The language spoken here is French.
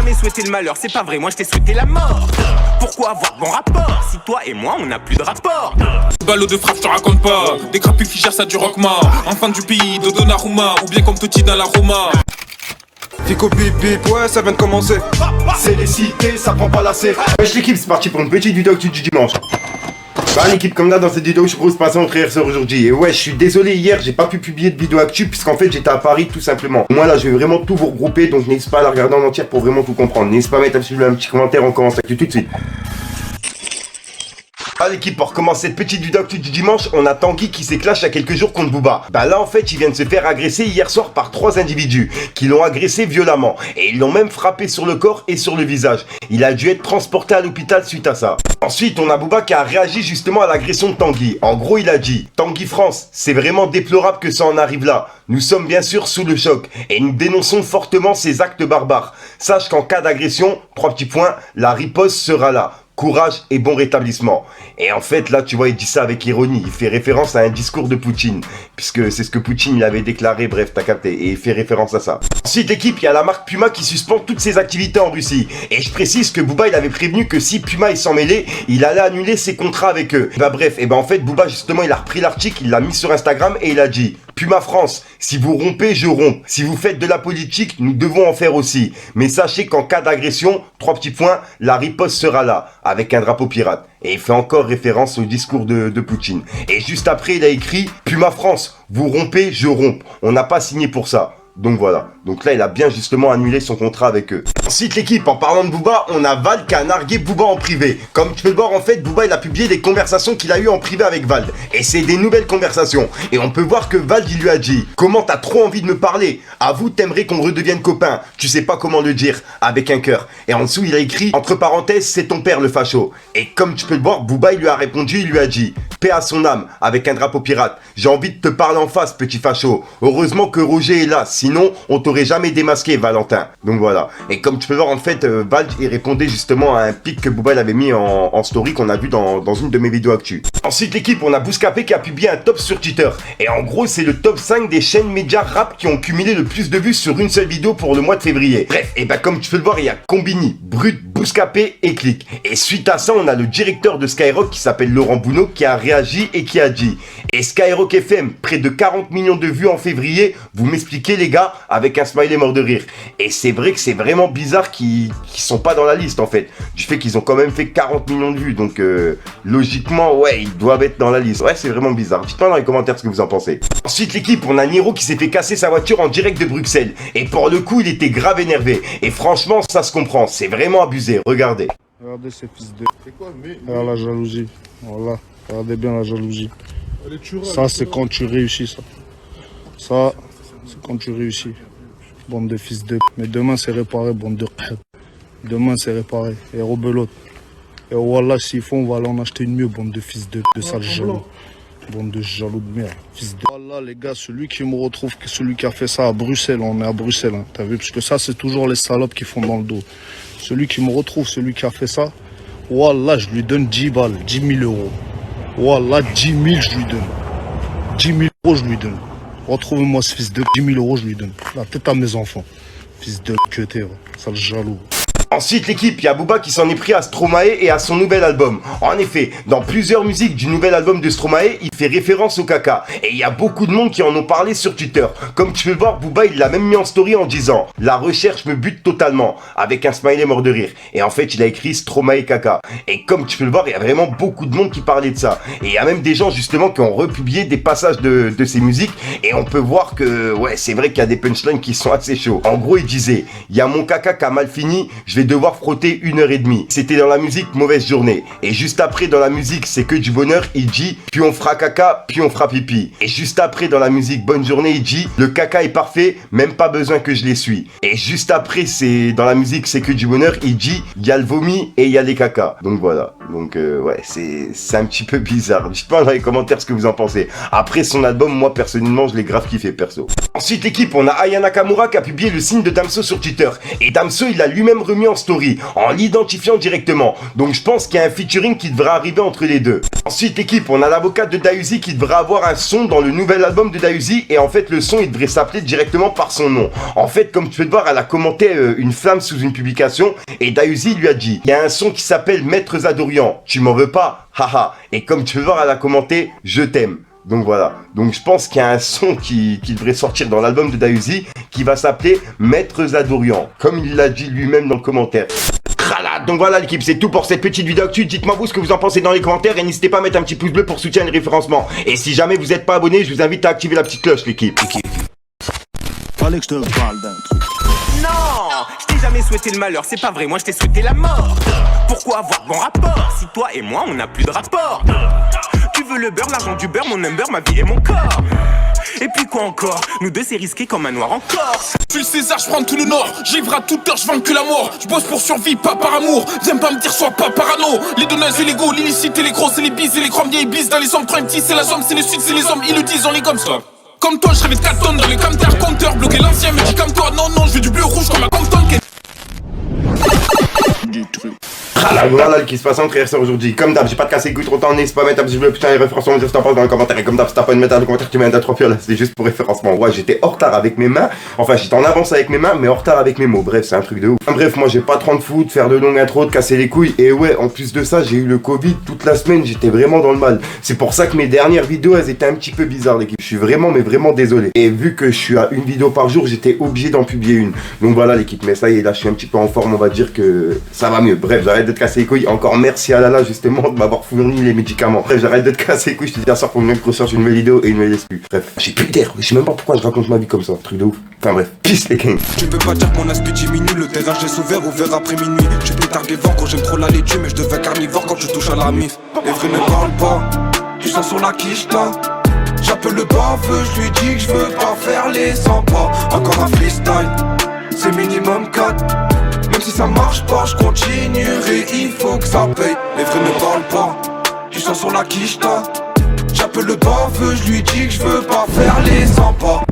jamais souhaité le malheur, c'est pas vrai, moi je t'ai souhaité la mort. Pourquoi avoir bon rapport si toi et moi on n'a plus de rapport? Ballot de frappe, je te raconte pas. Des crapules qui gèrent ça du rockma. Enfant du pays de Donnarumma, ou bien comme Totti dans la Roma. Fico bip bip, ouais ça vient de commencer. C'est les cités, ça prend pas la C. Wesh l'équipe, c'est parti pour une petite vidéo actu du dimanche. Bah l'équipe, comme là dans cette vidéo je propose de passer entre hier soir aujourd'hui. Et ouais, je suis désolé, hier j'ai pas pu publier de vidéo actu puisqu'en fait j'étais à Paris tout simplement. Moi là je vais vraiment tout vous regrouper, donc n'hésitez pas à la regarder en entière pour vraiment tout comprendre. N'hésitez pas à mettre absolument un petit commentaire, on commence l'actu tout de suite. Ah l'équipe, pour commencer cette petite vidéo actu du dimanche, on a Tanguy qui s'est clash il y a quelques jours contre Booba. Bah là en fait il vient de se faire agresser hier soir par 3 individus qui l'ont agressé violemment. Et ils l'ont même frappé sur le corps et sur le visage. Il a dû être transporté à l'hôpital suite à ça. Ensuite on a Booba qui a réagi justement à l'agression de Tanguy. En gros il a dit: Tanguy France, c'est vraiment déplorable que ça en arrive là. Nous sommes bien sûr sous le choc et nous dénonçons fortement ces actes barbares. Sache qu'en cas d'agression, 3 petits points, la riposte sera là. Courage et bon rétablissement. Et en fait là tu vois il dit ça avec ironie, il fait référence à un discours de Poutine, puisque c'est ce que Poutine il avait déclaré, bref t'as capté, et il fait référence à ça. Ensuite l'équipe, il y a la marque Puma qui suspend toutes ses activités en Russie. Et je précise que Booba il avait prévenu que si Puma il s'en mêlait, il allait annuler ses contrats avec eux. Bah bref, et ben en fait Booba justement il a repris l'article, il l'a mis sur Instagram et il a dit: Puma France, si vous rompez, je romps. Si vous faites de la politique, nous devons en faire aussi. Mais sachez qu'en cas d'agression, 3 petits points, la riposte sera là, avec un drapeau pirate. Et il fait encore référence au discours de Poutine. Et juste après, il a écrit: Puma France, vous rompez, je romps. On n'a pas signé pour ça. Donc voilà, donc là il a bien justement annulé son contrat avec eux. Ensuite l'équipe, en parlant de Booba, on a Vald qui a nargué Booba en privé. Comme tu peux le voir en fait, Booba il a publié des conversations qu'il a eues en privé avec Vald. Et c'est des nouvelles conversations. Et on peut voir que Vald il lui a dit: comment t'as trop envie de me parler? Avoue t'aimerais qu'on redevienne copains. Tu sais pas comment le dire, avec un cœur. Et en dessous il a écrit entre parenthèses: c'est ton père le facho. Et comme tu peux le voir, Booba il lui a répondu, il lui a dit: paix à son âme, avec un drapeau pirate. J'ai envie de te parler en face petit facho. Heureusement que Roger est là. Sinon, on t'aurait jamais démasqué, Valentin. Donc voilà. Et comme tu peux voir, en fait, Vald, il répondait justement à un pic que Booba il avait mis en story qu'on a vu dans une de mes vidéos actu. Ensuite, l'équipe, on a Bouscapé qui a publié un top sur Twitter. Et en gros, c'est le top 5 des chaînes médias rap qui ont cumulé le plus de vues sur une seule vidéo pour le mois de février. Bref, et bah comme tu peux le voir, il y a Combini, Brut, Bouscapé et Click. Et suite à ça, on a le directeur de Skyrock qui s'appelle Laurent Bounot qui a réagi et qui a dit: et Skyrock FM, près de 40 millions de vues en février, vous m'expliquez les gars, avec un smiley mort de rire. Et c'est vrai que c'est vraiment bizarre qu'ils sont pas dans la liste en fait, du fait qu'ils ont quand même fait 40 millions de vues, donc logiquement ouais ils doivent être dans la liste. Ouais c'est vraiment bizarre, dites-moi dans les commentaires ce que vous en pensez. Ensuite l'équipe, on a Niro qui s'est fait casser sa voiture en direct de Bruxelles, et pour le coup il était grave énervé, et franchement ça se comprend, c'est vraiment abusé, regardez. Regardez ces fils de... Regarde la jalousie, voilà, regardez bien la jalousie. Ça c'est quand tu réussis ça. Ça c'est quand tu réussis. Bande de fils de... Mais demain c'est réparé, bande de... Demain c'est réparé, et rebelote. Et voilà, s'il faut on va aller en acheter une mieux, bande de fils de sale jaloux. Bande de jaloux de merde, fils de... Voilà les gars, celui qui me retrouve, celui qui a fait ça à Bruxelles, on est à Bruxelles, hein, t'as vu? Parce que ça c'est toujours les salopes qui font dans le dos. Celui qui me retrouve, celui qui a fait ça, voilà, je lui donne 10 balles, 10 000 euros. Voilà, 10 000 je lui donne. 10 000 euros je lui donne. Retrouvez-moi ce fils de 10 000 euros je lui donne. La tête à mes enfants. Fils de que t'es, sale jaloux. Ensuite l'équipe, il y a Booba qui s'en est pris à Stromae et à son nouvel album. En effet, dans plusieurs musiques du nouvel album de Stromae, il fait référence au caca. Et il y a beaucoup de monde qui en ont parlé sur Twitter. Comme tu peux le voir, Booba il l'a même mis en story en disant: la recherche me bute totalement, avec un smiley mort de rire. Et en fait il a écrit Stromae caca. Et comme tu peux le voir, il y a vraiment beaucoup de monde qui parlait de ça. Et il y a même des gens justement qui ont republié des passages de ces musiques. Et on peut voir que ouais c'est vrai qu'il y a des punchlines qui sont assez chauds. En gros il disait: il y a mon caca qui a mal fini, je vais devoir frotter 1h30. C'était dans la musique Mauvaise Journée. Et juste après dans la musique C'est que du bonheur, il dit: puis on fera caca, puis on fera pipi. Et juste après dans la musique Bonne Journée, il dit: le caca est parfait, même pas besoin que je l'essuie. Et juste après c'est dans la musique C'est que du bonheur, il dit: il y a le vomi et il y a les cacas. Donc voilà. Donc ouais, c'est un petit peu bizarre. Dites-moi dans les commentaires ce que vous en pensez. Après son album, moi personnellement, je l'ai grave kiffé perso. Ensuite l'équipe, on a Aya Nakamura qui a publié le signe de Damso sur Twitter. Et Damso, il l'a lui-même remis en story, en l'identifiant directement. Donc je pense qu'il y a un featuring qui devrait arriver entre les deux. Ensuite l'équipe, on a l'avocat de Dayuzi qui devrait avoir un son dans le nouvel album de Dayuzi. Et en fait le son, il devrait s'appeler directement par son nom. En fait, comme tu peux le voir, elle a commenté une flamme sous une publication. Et Dayuzi lui a dit, il y a un son qui s'appelle Maîtres Adorian. Tu m'en veux pas? Haha. Et comme tu peux voir, elle a commenté, je t'aime. Donc voilà, donc je pense qu'il y a un son qui devrait sortir dans l'album de Dayuzi qui va s'appeler Maîtres Adorian, comme il l'a dit lui-même dans le commentaire. Donc voilà l'équipe, c'est tout pour cette petite vidéo actu. Dites-moi vous ce que vous en pensez dans les commentaires et n'hésitez pas à mettre un petit pouce bleu pour soutenir le référencement. Et si jamais vous n'êtes pas abonné, je vous invite à activer la petite cloche l'équipe. Fallait que je te parle d'un truc. Non, je t'ai jamais souhaité le malheur, c'est pas vrai, moi je t'ai souhaité la mort. Pourquoi avoir bon rapport si toi et moi on n'a plus de rapport? Tu veux le beurre, l'argent du beurre, mon number, ma vie et mon corps. Et puis quoi encore? Nous deux c'est risqué comme un noir en Corse. Je suis le César, je prends tout le nord. J'arriverai à toute heure, je vends que la mort. Je bosse pour survivre, pas par amour. Viens pas me dire, sois pas parano. Les donneuses et les go, l'illicite et les gros, c'est les bises et les chromes. Vieilles bises dans les hommes, 30 c'est la somme, c'est les suites, c'est les hommes. Ils le disent, on est comme ça. Comme toi, je rêvais de 4 tonnes dans les camters, compteurs. Bloquer l'ancien, me dit comme toi. Non, non, je veux du bleu rouge comme un Compton. Voilà qui se passe entre hier aujourd'hui. Comme d'hab, j'ai pas de casser écoute trop temps, n'hésite pas à mettre un petit bleu, putain, les référencements, dire ce que t'en penses dans les commentaires. Et comme d'hab, si t'as pas une mettre dans les commentaires, tu mets un 2, 3 là, c'est juste pour référencement. Ouais, j'étais en retard avec mes mains. Enfin, j'étais en avance avec mes mains, mais en retard avec mes mots. Bref, c'est un truc de ouf. Enfin, bref, moi j'ai pas trop de foot, faire de longues intros, de casser les couilles. Et ouais, en plus de ça, j'ai eu le Covid toute la semaine, j'étais vraiment dans le mal. C'est pour ça que mes dernières vidéos, elles étaient un petit peu bizarres, l'équipe. Je suis vraiment, mais vraiment désolé. Et vu que je suis à une vidéo par jour, j'étais obligé d'en publier une. Donc voilà, l'équipe. Mais ça y est, là, je suis un petit peu en forme, on va dire que ça va mieux. Bref, j'arrête de te casser les couilles. Encore merci à Lala justement de m'avoir fourni les médicaments. Bref, j'arrête de te casser les couilles, je te dis à soir pour une nouvelle grosseur, une nouvelle vidéo et une nouvelle excuse. Bref, j'ai plus d'air, je sais même pas pourquoi je raconte ma vie comme ça, truc de ouf. Enfin bref, peace les kings. Tu peux pas dire que mon aspect diminue, le terrain j'ai ouvert après minuit. J'ai plus tard vent quand j'aime trop la laitue, mais je deviens carnivore quand je touche à la mif. Les vrais ne parlent pas, tu sens sur la quiche là. J'appelle le baveux, je lui dis que je veux pas faire les 100 pas. Encore un freestyle, c'est minimum 4. Même si ça marche pas, je continuerai, il faut que ça paye. Les vrais ne parlent pas, tu sens sur la quiche là. J'appelle le baveux, je lui dis que je veux pas faire les 100 pas.